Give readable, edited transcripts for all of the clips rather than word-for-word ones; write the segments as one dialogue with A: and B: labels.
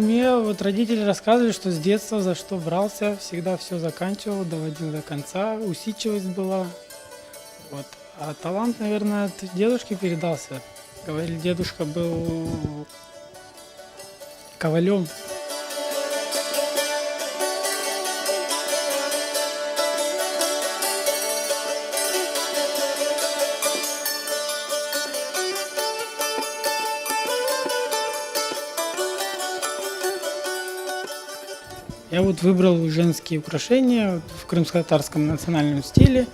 A: умел. Вот родители рассказывали, что с детства за что брался, всегда все заканчивал, доводил до конца, усидчивость была. Вот. А талант, наверное, от дедушки передался. Говорили, дедушка был ковалем. Я вот выбрал женские украшения в крымско-татарском национальном стиле,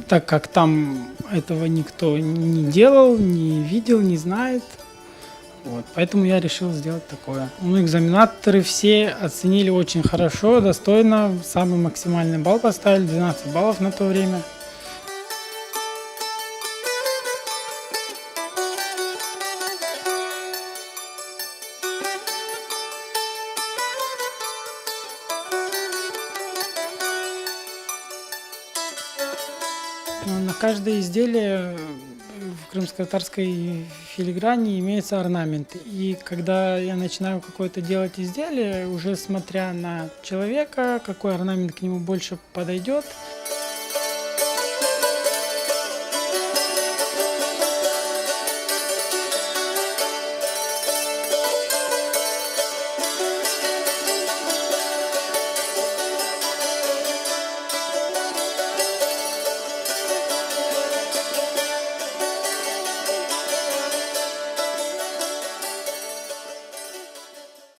A: так как там этого никто не делал, не видел, не знает. Вот, поэтому я решил сделать такое. Ну, экзаменаторы все оценили очень хорошо, достойно. Самый максимальный балл поставили, 12 баллов на то время. На каждое изделие в крымско-татарской филиграни имеется орнамент. И когда я начинаю какое-то делать изделие, уже смотря на человека, какой орнамент к нему больше подойдет,